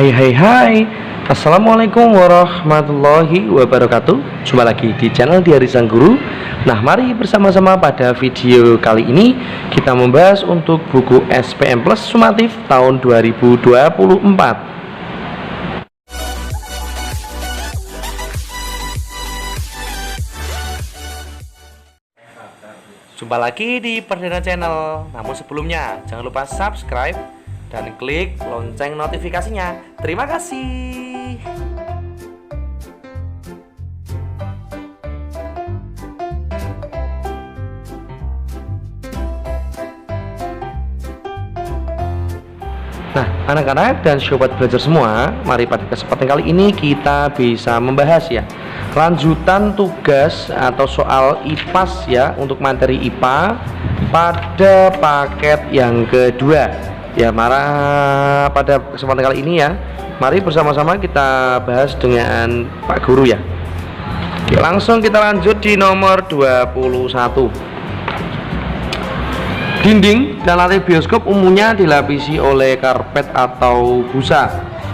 Hai. Assalamualaikum warahmatullahi wabarakatuh. Jumpa lagi di channel Diari Sang Guru. Nah, mari bersama-sama pada video kali ini kita membahas untuk buku SPM Plus Sumatif tahun 2024. Jumpa lagi di Perdana Channel. Namun sebelumnya jangan lupa subscribe dan klik lonceng notifikasinya. Terima kasih. Nah, anak-anak dan sobat belajar semua, mari pada kesempatan kali ini kita bisa membahas ya lanjutan tugas atau soal IPAS ya untuk materi IPA pada paket yang kedua. Ya, pada kesempatan kali ini ya, mari bersama-sama kita bahas dengan Pak Guru ya. Oke, langsung kita lanjut di nomor 21. Dinding dan lantai bioskop umumnya dilapisi oleh karpet atau busa.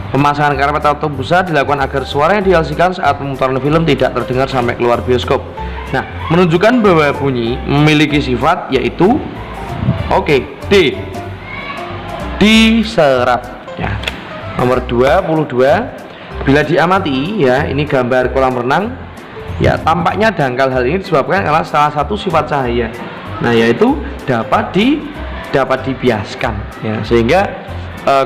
Pemasangan karpet atau busa dilakukan agar suara yang dihasilkan saat pemutaran film tidak terdengar sampai keluar bioskop. Nah, menunjukkan bahwa bunyi memiliki sifat yaitu D. Diserap ya. Nomor 22, bila diamati ya, ini gambar kolam renang ya, tampaknya dangkal. Hal ini disebabkan karena salah satu sifat cahaya, nah yaitu dapat dibiaskan ya, sehingga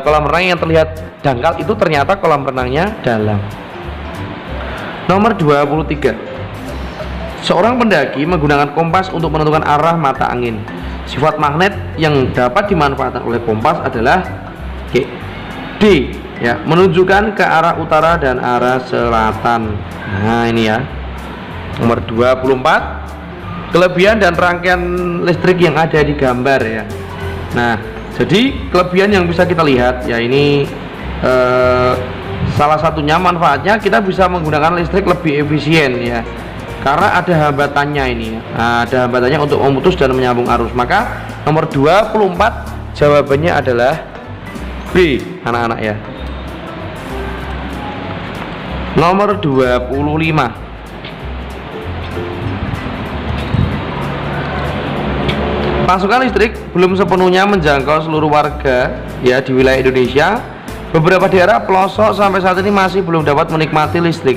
kolam renang yang terlihat dangkal itu ternyata kolam renangnya dalam. Nomor 23, seorang pendaki menggunakan kompas untuk menentukan arah mata angin. Sifat magnet yang dapat dimanfaatkan oleh kompas adalah D ya, menunjukkan ke arah utara dan arah selatan. Nah, ini ya. Nomor 24, kelebihan dan rangkaian listrik yang ada di gambar ya. Nah, jadi kelebihan yang bisa kita lihat ya, ini salah satunya manfaatnya kita bisa menggunakan listrik lebih efisien ya, karena ada hambatannya ini ya. Nah, ada hambatannya untuk memutus dan menyambung arus. Maka nomor 24 jawabannya adalah B, anak-anak ya. Nomor 25, pasokan listrik belum sepenuhnya menjangkau seluruh warga ya di wilayah Indonesia. Beberapa daerah pelosok sampai saat ini masih belum dapat menikmati listrik.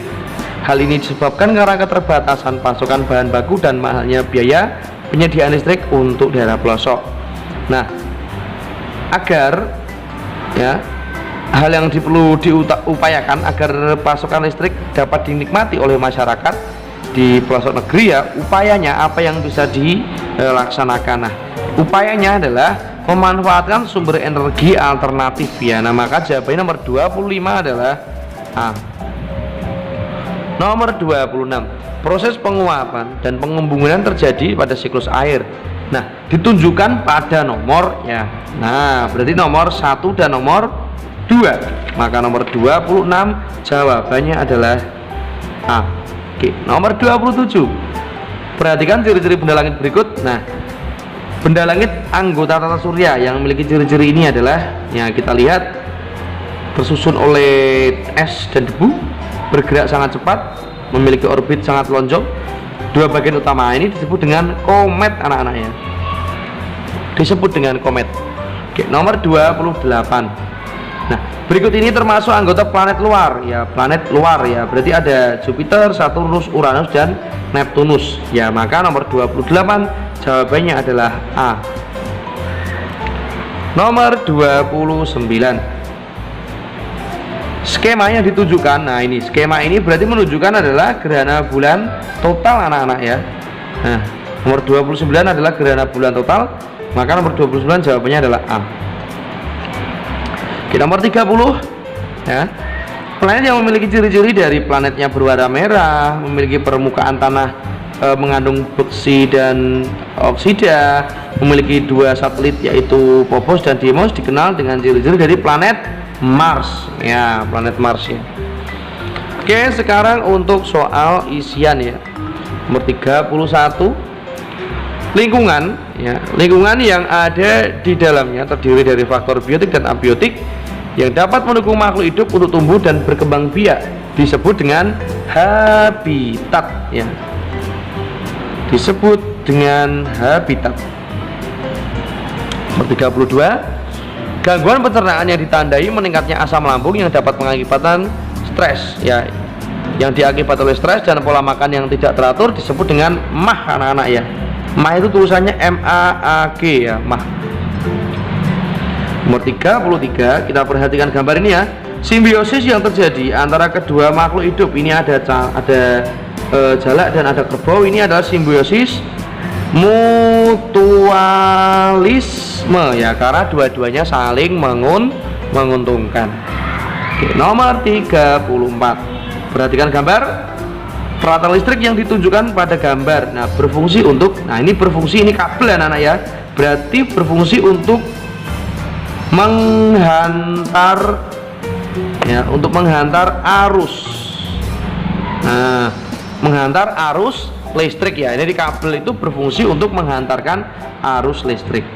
Hal ini disebabkan karena keterbatasan pasokan bahan baku dan mahalnya biaya penyediaan listrik untuk daerah pelosok. Nah, agar ya, hal yang perlu diupayakan agar pasokan listrik dapat dinikmati oleh masyarakat di pelosok negeri ya, upayanya apa yang bisa dilaksanakan. Nah, upayanya adalah memanfaatkan sumber energi alternatif ya. Nah, maka jawabannya nomor 25 adalah A. Nomor 26, proses penguapan dan pengembungan terjadi pada siklus air. Nah, ditunjukkan pada nomor ya. Nah, berarti nomor 1 dan nomor 2. Maka nomor 26 jawabannya adalah A. Oke, nomor 27, perhatikan ciri-ciri benda langit berikut. Nah, benda langit anggota tata surya yang memiliki ciri-ciri ini adalah ya, kita lihat tersusun oleh es dan debu, bergerak sangat cepat, memiliki orbit sangat lonjong. Dua bagian utama ini disebut dengan komet, anak-anaknya disebut dengan komet. Oke, nomor 28. Nah, berikut ini termasuk anggota planet luar ya, berarti ada Jupiter, Saturnus, Uranus dan Neptunus ya. Maka nomor 28 jawabannya adalah A. Nomor 29, skema yang ditunjukkan. Nah, ini skema ini berarti menunjukkan adalah gerhana bulan total, anak-anak ya. Nah, nomor 29 adalah gerhana bulan total, maka nomor 29 jawabannya adalah A. Oke, nomor 30 ya, planet yang memiliki ciri-ciri dari planetnya berwarna merah, memiliki permukaan tanah mengandung besi dan oksida, memiliki dua satelit yaitu Phobos dan Deimos, dikenal dengan ciri-ciri dari planet Mars ya, planet Mars ya. Oke, sekarang untuk soal isian ya. Nomor 31, lingkungan ya, lingkungan yang ada di dalamnya terdiri dari faktor biotik dan abiotik yang dapat mendukung makhluk hidup untuk tumbuh dan berkembang biak disebut dengan habitat ya. Disebut dengan habitat. Nomor 32, gangguan pencernaan yang ditandai meningkatnya asam lambung yang dapat mengakibatkan stres ya. Yang diakibat oleh stres dan pola makan yang tidak teratur disebut dengan MAH anak-anak ya. MAH itu tulisannya MAAG ya, MAH. Nomor 33, kita perhatikan gambar ini ya. Simbiosis yang terjadi antara kedua makhluk hidup, ini ada jalak dan ada kerbau. Ini adalah simbiosis mutualisme ya, karena dua-duanya saling menguntungkan. Oke, nomor 34, perhatikan gambar. Peralatan listrik yang ditunjukkan pada gambar berfungsi untuk, ini berfungsi, ini kabel anak-anak ya, berarti berfungsi untuk menghantar ya, untuk menghantar arus. Menghantar arus listrik ya. Ini di kabel itu berfungsi untuk menghantarkan arus listrik.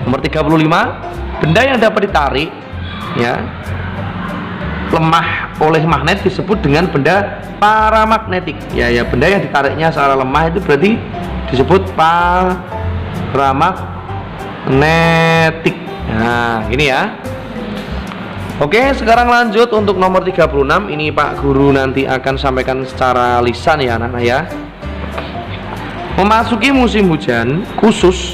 Nomor 35, benda yang dapat ditarik ya, lemah oleh magnet disebut dengan benda paramagnetik ya. Benda yang ditariknya secara lemah itu berarti disebut paramagnetik. Nah, ini ya. Oke, sekarang lanjut untuk nomor 36. Ini Pak Guru nanti akan sampaikan secara lisan ya anak-anak ya. Memasuki musim hujan khusus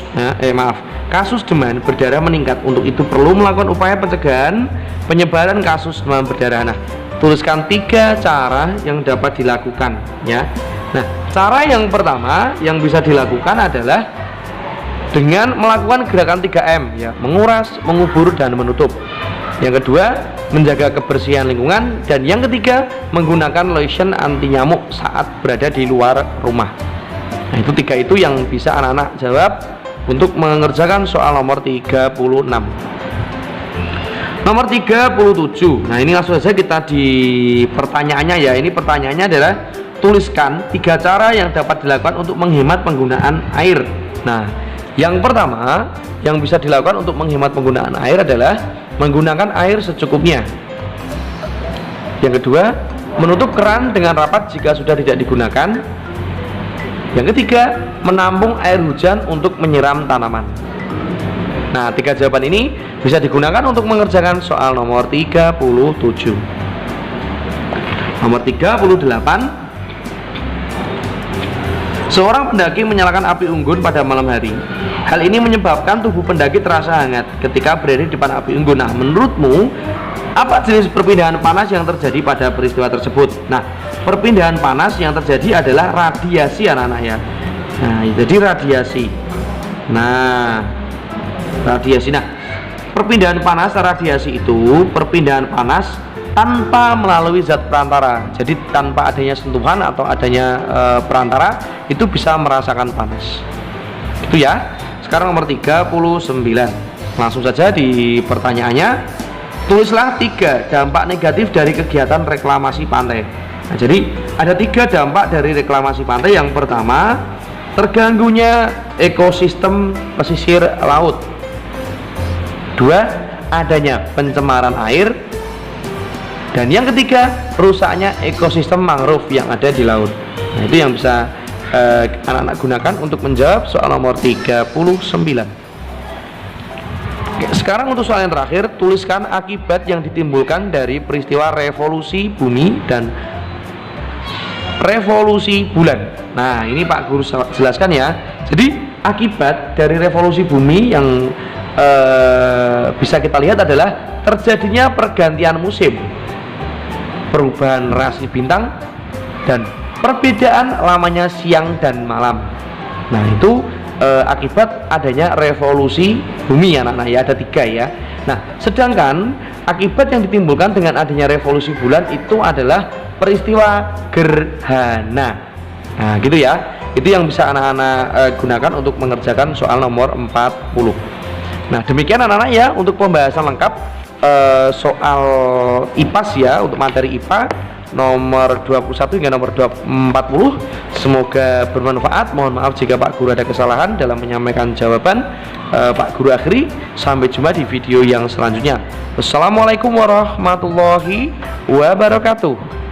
kasus demam berdarah meningkat. Untuk itu perlu melakukan upaya pencegahan penyebaran kasus demam berdarah. Tuliskan 3 cara yang dapat dilakukan ya. Cara yang pertama yang bisa dilakukan adalah dengan melakukan gerakan 3M ya, menguras, mengubur, dan menutup. Yang kedua, menjaga kebersihan lingkungan, dan yang ketiga, menggunakan lotion anti nyamuk saat berada di luar rumah. Itu 3 itu yang bisa anak-anak jawab untuk mengerjakan soal nomor 36. Nomor 37. Ini langsung saja kita di pertanyaannya ya. Ini pertanyaannya adalah tuliskan 3 cara yang dapat dilakukan untuk menghemat penggunaan air. Yang pertama yang bisa dilakukan untuk menghemat penggunaan air adalah menggunakan air secukupnya. Yang kedua, menutup keran dengan rapat jika sudah tidak digunakan. Yang ketiga, menampung air hujan untuk menyiram tanaman. 3 jawaban ini bisa digunakan untuk mengerjakan soal nomor 37. Nomor 38, seorang pendaki menyalakan api unggun pada malam hari. Hal ini menyebabkan tubuh pendaki terasa hangat ketika berada di depan api unggun. Menurutmu apa jenis perpindahan panas yang terjadi pada peristiwa tersebut? Perpindahan panas yang terjadi adalah radiasi anak-anak ya. Jadi radiasi. Radiasi. Perpindahan panas radiasi itu perpindahan panas tanpa melalui zat perantara. Jadi tanpa adanya sentuhan atau adanya perantara itu bisa merasakan panas. Itu ya. Sekarang nomor 39. Langsung saja di pertanyaannya, tulislah 3 dampak negatif dari kegiatan reklamasi pantai. Jadi ada 3 dampak dari reklamasi pantai. Yang pertama, terganggunya ekosistem pesisir laut. 2, adanya pencemaran air. Dan yang ketiga, rusaknya ekosistem mangrove yang ada di laut. Itu yang bisa anak-anak gunakan untuk menjawab soal nomor 39. Oke, sekarang untuk soal yang terakhir, tuliskan akibat yang ditimbulkan dari peristiwa revolusi bumi dan revolusi bulan. Ini Pak Guru jelaskan ya. Jadi akibat dari revolusi bumi yang bisa kita lihat adalah terjadinya pergantian musim, perubahan rasi bintang, dan perbedaan lamanya siang dan malam. Itu akibat adanya revolusi bumi anak-anak ya. Ada 3 ya. Sedangkan akibat yang ditimbulkan dengan adanya revolusi bulan itu adalah peristiwa gerhana. Gitu ya. Itu yang bisa anak-anak gunakan untuk mengerjakan soal nomor 40. Demikian anak-anak ya untuk pembahasan lengkap soal IPAS ya, untuk materi IPA. nomor 21 hingga nomor 40. Semoga bermanfaat. Mohon maaf jika Pak Guru ada kesalahan dalam menyampaikan jawaban. Pak Guru akhiri, sampai jumpa di video yang selanjutnya. Wassalamualaikum warahmatullahi wabarakatuh.